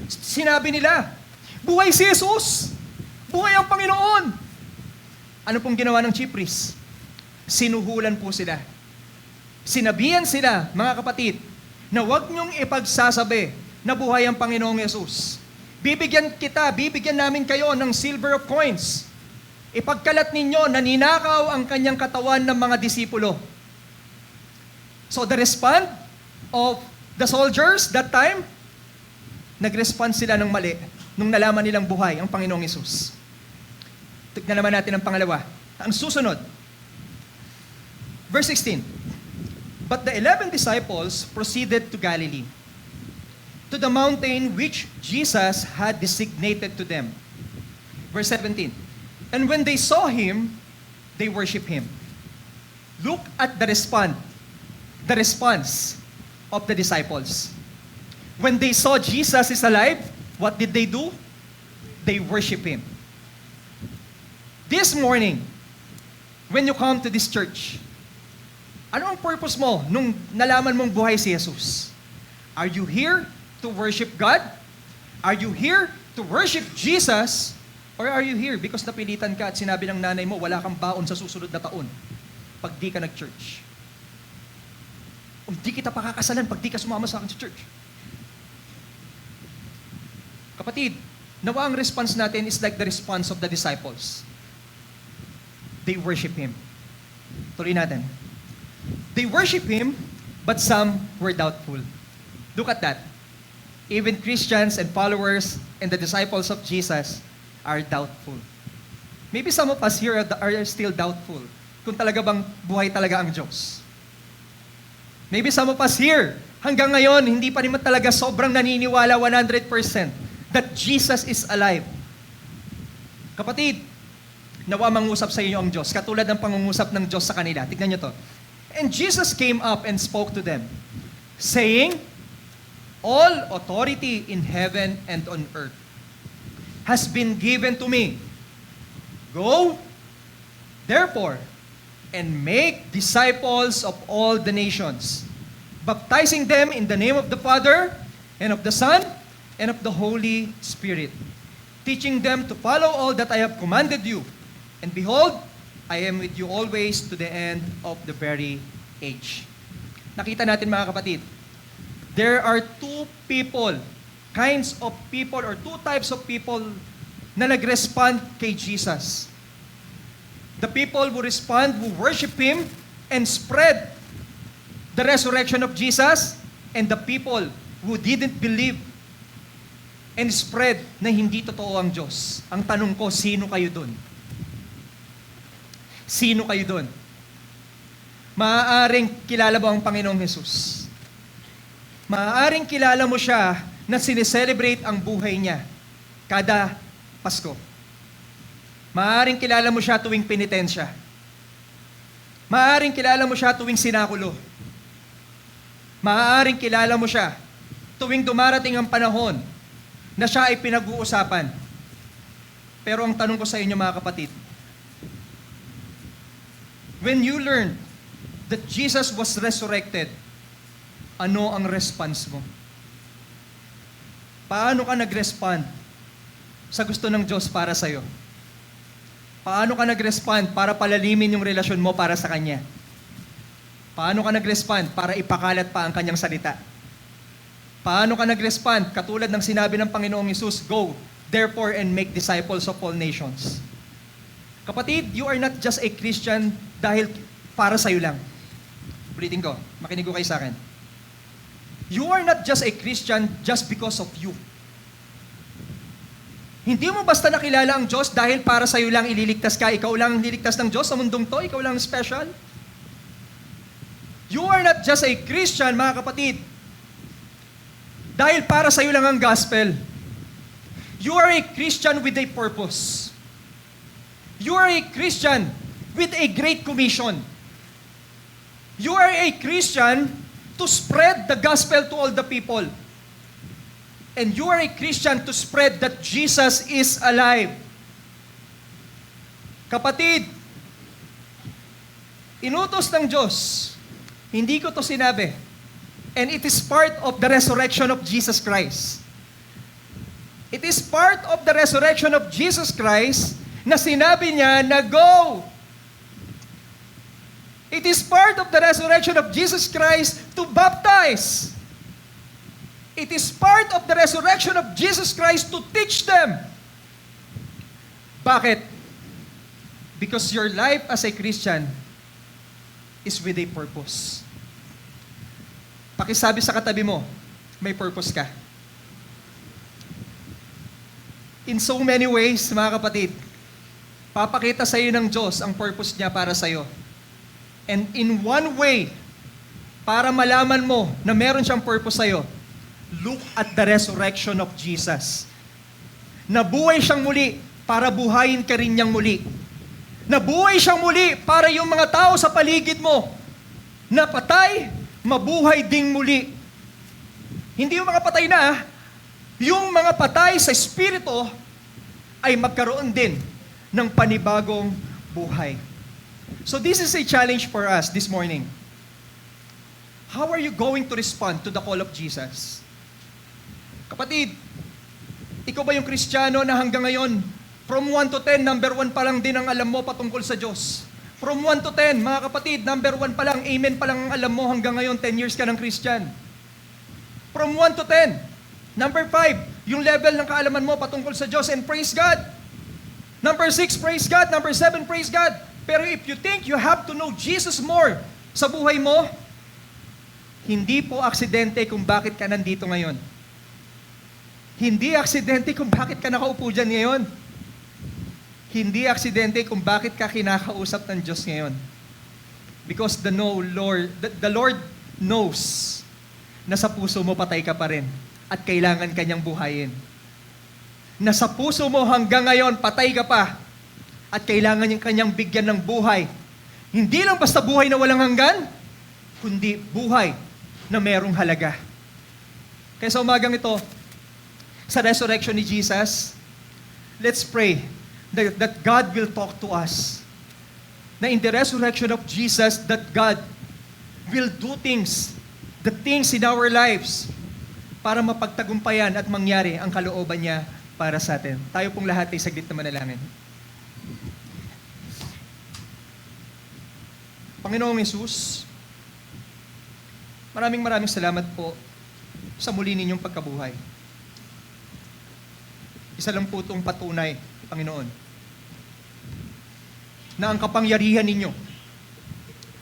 Sinabi nila, buhay si Jesus! Buhay ang Panginoon! Ano pong ginawa ng chief priest? Sinuhulan po sila. Sinabihan sila, mga kapatid, na huwag niyong ipagsasabi na buhay ang Panginoong Yesus. Bibigyan namin kayo ng silver of coins. Ipagkalat ninyo na ninakaw ang kanyang katawan ng mga disipulo. So the response of the soldiers that time, nag-respond sila ng mali nung nalaman nilang buhay ang Panginoong Yesus. Tignan naman natin ang pangalawa. Ang susunod. Verse 16. But the 11 disciples proceeded to Galilee, to the mountain which Jesus had designated to them. Verse 17. And when they saw him, they worshiped him. Look at the response of the disciples. When they saw Jesus is alive, what did they do? They worship him. This morning, when you come to this church, ano ang purpose mo nung nalaman mong buhay si Jesus? Are you here to worship God? Are you here to worship Jesus? Or are you here because napilitan ka at sinabi ng nanay mo, wala kang baon sa susunod na taon pag di ka nag-church? Hindi kita pakakasalan pag di ka sumama sa akin sa church. Kapatid, nawa ang response natin is like the response of the disciples. They worship Him. Tuloy natin. They worship Him, but some were doubtful. Look at that. Even Christians and followers and the disciples of Jesus are doubtful. Maybe some of us here are still doubtful kung talaga bang buhay talaga ang Diyos. Maybe some of us here, hanggang ngayon, hindi pa rin talaga sobrang naniniwala 100% that Jesus is alive. Kapatid, nawa mangusap sa inyo ang Diyos, katulad ng pangungusap ng Diyos sa kanila. Tignan nyo to. And Jesus came up and spoke to them, saying, all authority in heaven and on earth has been given to me. Go, therefore, and make disciples of all the nations, baptizing them in the name of the Father, and of the Son, and of the Holy Spirit, teaching them to follow all that I have commanded you. And behold, I am with you always to the end of the very age. Nakita natin mga kapatid, there are two types of people na nag-respond kay Jesus. The people who respond, who worship Him, and spread the resurrection of Jesus, and the people who didn't believe and spread na hindi totoo ang Diyos. Ang tanong ko, sino kayo dun? Sino kayo dun? Maaaring kilala mo ang Panginoong Jesus. Maaaring kilala mo siya na sineselebrate ang buhay niya kada Pasko. Maaaring kilala mo siya tuwing penitensya. Maaaring kilala mo siya tuwing sinakulo. Maaaring kilala mo siya tuwing dumarating ang panahon na siya ay pinag-uusapan. Pero ang tanong ko sa inyo mga kapatid, when you learn that Jesus was resurrected, ano ang response mo? Paano ka nag-respond sa gusto ng Diyos para sa'yo? Paano ka nag-respond para palalimin yung relasyon mo para sa Kanya? Paano ka nag-respond para ipakalat pa ang Kanyang salita? Paano ka nag-respond? Katulad ng sinabi ng Panginoong Hesus, go, therefore, and make disciples of all nations. Kapatid, you are not just a Christian dahil para sa'yo lang. Ulitin ko, makinig ko kayo sa akin. You are not just a Christian just because of you. Hindi mo basta nakilala ang Diyos dahil para sa'yo lang ililigtas ka. Ikaw lang liligtas ng Diyos sa mundong to. Ikaw lang special. You are not just a Christian, mga kapatid, dahil para sa'yo lang ang gospel. You are a Christian with a purpose. You are a Christian with a great commission. You are a Christian to spread the gospel to all the people. And you are a Christian to spread that Jesus is alive. Kapatid, inutos ng Diyos, hindi ko to sinabi, and it is part of the resurrection of Jesus Christ. It is part of the resurrection of Jesus Christ na sinabi niya na go. It is part of the resurrection of Jesus Christ to baptize. It is part of the resurrection of Jesus Christ to teach them. Bakit? Because your life as a Christian is with a purpose. Pakisabi sa katabi mo, may purpose ka. In so many ways, mga kapatid, papakita sa iyo ng Diyos ang purpose niya para sa iyo. And in one way, para malaman mo na meron siyang purpose sa iyo, look at the resurrection of Jesus. Nabuhay siyang muli para buhayin ka rin niyang muli. Nabuhay siyang muli para yung mga tao sa paligid mo na patay, mabuhay ding muli. Hindi yung mga patay na, yung mga patay sa espiritu ay magkaroon din ng panibagong buhay. So this is a challenge for us this morning. How are you going to respond to the call of Jesus? Kapatid, ikaw ba yung Kristiyano na hanggang ngayon, from 1 to 10, number 1 pa lang din ang alam mo patungkol sa Diyos? From 1 to 10, mga kapatid, number 1 pa lang, amen pa lang ang alam mo hanggang ngayon, 10 years ka ng Christian. From 1 to 10. Number 5, yung level ng kaalaman mo patungkol sa Diyos, and praise God. Number 6, praise God. Number 7, praise God. Pero if you think you have to know Jesus more sa buhay mo, hindi po aksidente kung bakit ka nandito ngayon. Hindi aksidente kung bakit ka nakaupo dyan ngayon. Hindi aksidente kung bakit ka kinakausap ng Diyos ngayon. Because the Lord knows na sa puso mo patay ka pa rin at kailangan kanyang buhayin. Na sa puso mo hanggang ngayon patay ka pa at kailangan yung kanyang bigyan ng buhay. Hindi lang basta buhay na walang hanggan, kundi buhay na merong halaga. Kaya sa umagang ito, sa resurrection ni Jesus, let's pray that God will talk to us. Na in the resurrection of Jesus, that God will do things, the things in our lives, para mapagtagumpayan at mangyari ang kalooban niya para sa atin. Tayo pong lahat ay saglit na manalangin. Panginoong Hesus, maraming salamat po sa muli ninyong pagkabuhay. Isa lang po itong patunay, Panginoon, na ang kapangyarihan ninyo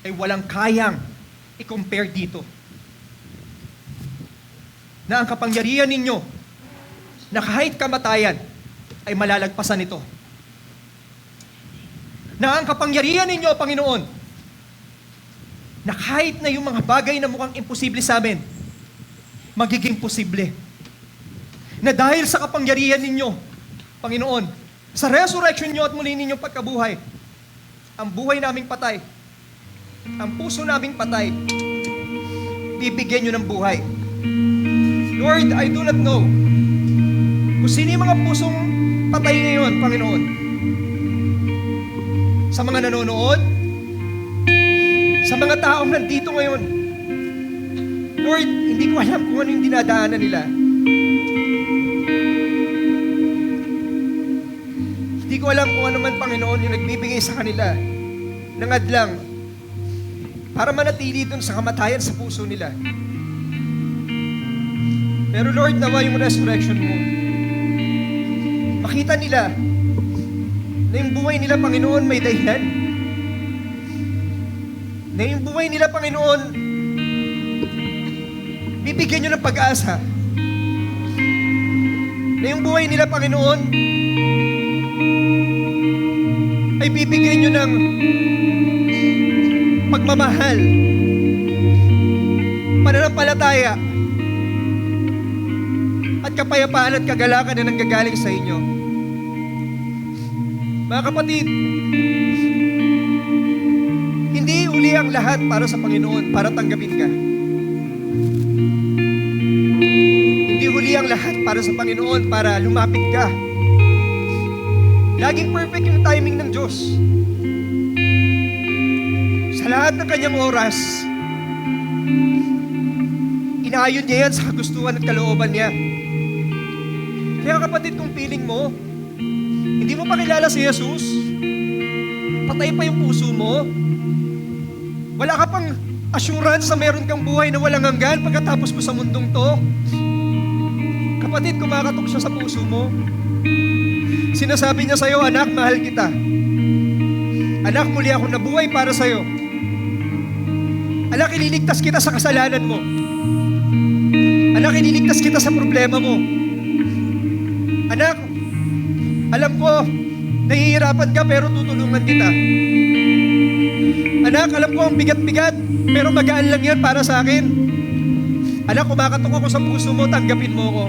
ay walang kayang i-compare dito. Na ang kapangyarihan ninyo na kahit kamatayan ay malalagpasan ito. Na ang kapangyarihan ninyo, Panginoon, na kahit na yung mga bagay na mukhang imposible sa amin, magiging posible. Na dahil sa kapangyarihan ninyo, Panginoon, sa resurrection nyo at muli ninyong pagkabuhay, ang buhay naming patay, ang puso naming patay, bibigyan nyo ng buhay. Lord, I do not know kung sino yung mga pusong patay ngayon, Panginoon. Sa mga nanonood, sa mga taong nandito ngayon, Lord, hindi ko alam kung ano yung dinadaanan nila. Hindi ko alam kung ano man, Panginoon, yung nagbibigay sa kanila ng adlang para manatili dun sa kamatayan sa puso nila. Pero Lord, nawa yung resurrection mo, makita nila na yung buhay nila, Panginoon, may dahilan. Na yung buhay nila, Panginoon, bibigyan nyo ng pag-asa. Na yung buhay nila, Panginoon, ay bibigyan nyo ng pagmamahal, pananampalataya, at kapayapaan at kagalakan na nanggagaling sa inyo. Mga kapatid, hindi uli ang lahat para sa Panginoon, para tanggapin ka. Hindi uli ang lahat para sa Panginoon, para lumapit ka. Laging perfect yung timing ng Diyos. Sa lahat ng kanyang oras, inaayon niya yan sa kagustuhan at kalooban niya. Kaya kapatid, kung feeling mo, hindi mo pa kilala si Jesus, patay pa yung puso mo, wala ka pang assurance na meron kang buhay na walang hanggan pagkatapos mo sa mundong to, kapatid, kumakatok siya sa puso mo. Sinasabi niya sa'yo, anak, mahal kita. Anak, muli ako nabuhay para sa'yo. Anak, ililigtas kita sa kasalanan mo. Anak, ililigtas kita sa problema mo. Anak, alam ko, nahihirapan ka pero tutulungan kita. Anak, alam ko ang bigat-bigat, pero magaan lang yan para sa akin. Anak, kumakatok ako sa puso mo, tanggapin mo ko.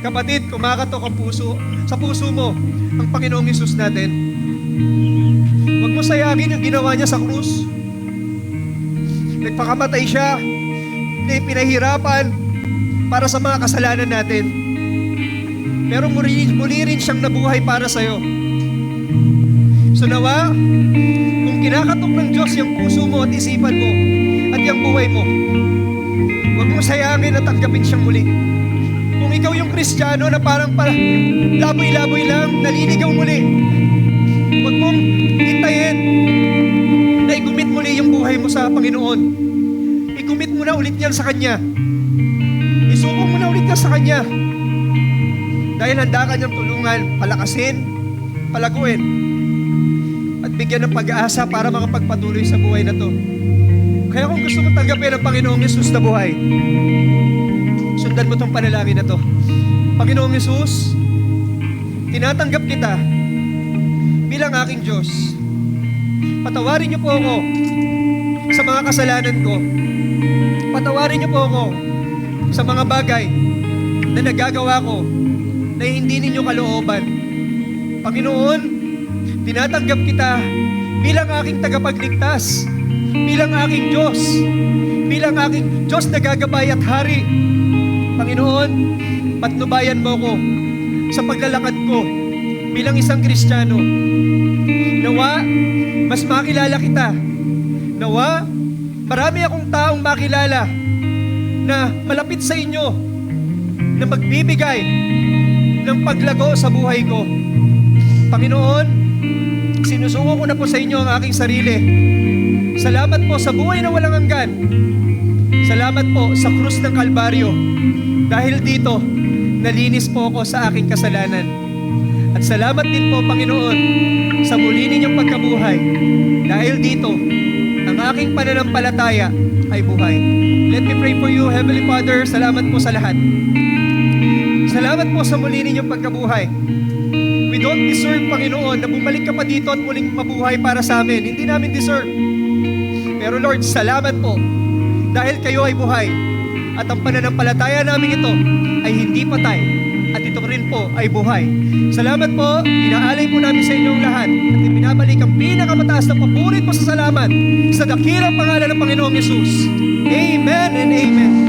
Kapatid, kumakatok ang puso, sa puso mo, ang Panginoong Hesus natin. Huwag mo sayangin yung ginawa niya sa krus. Nagpakamatay siya, pinahirapan para sa mga kasalanan natin. Pero muli rin siyang nabuhay para sa'yo. So nawa, kung kinakatok ng Diyos yung puso mo at isipan mo at yung buhay mo, huwag mo sayangin at tanggapin siyang muli. Kung ikaw yung Kristiyano na parang laboy-laboy lang, naliligaw muli, huwag mo mong hintayin na i-commit muli yung buhay mo sa Panginoon. I-commit mo na ulit yan sa Kanya. Isuko mo na ulit yan sa Kanya. Dahil handa ka niyang tulungan, palakasin, palaguin, at bigyan ng pag-asa para makapagpatuloy sa buhay na to. Kaya kung gusto mo tanggapin ang Panginoong Yesus na buhay, sundan mo tong panalangin na to. Panginoong Yesus, tinatanggap kita bilang aking Diyos. Patawarin niyo po ako sa mga kasalanan ko. Patawarin niyo po ako sa mga bagay na nagagawa ko na hindi ninyo kalooban. Panginoon, tinatanggap kita bilang aking tagapagligtas, bilang aking Diyos, bilang aking Diyos na gagabay at hari. Panginoon, patnubayan mo ko sa paglalakad ko bilang isang Kristiyano. Nawa, mas makilala kita. Nawa, marami akong taong makilala na malapit sa inyo, na magbibigay ng paglago sa buhay ko. Panginoon, sinusuko ko na po sa inyo ang aking sarili. Salamat po sa buhay na walang hanggan. Salamat po sa krus ng Kalbaryo. Dahil dito, nalinis po ako sa aking kasalanan. At salamat din po, Panginoon, sa muli ninyong pagkabuhay. Dahil dito, ang aking pananampalataya ay buhay. Let me pray for you, Heavenly Father. Salamat po sa lahat. Salamat po sa muli ninyong pagkabuhay. We don't deserve, Panginoon, na bumalik ka pa dito at muling mabuhay para sa amin. Hindi namin deserve. Pero Lord, salamat po dahil kayo ay buhay at ang pananampalataya namin ito ay hindi patay at ito rin po ay buhay. Salamat po, inaalay po namin sa inyong lahat at ibinabalik ang pinakamataas na papurit po sa salamat sa dakilang pangalan ng Panginoong Yesus. Amen and amen.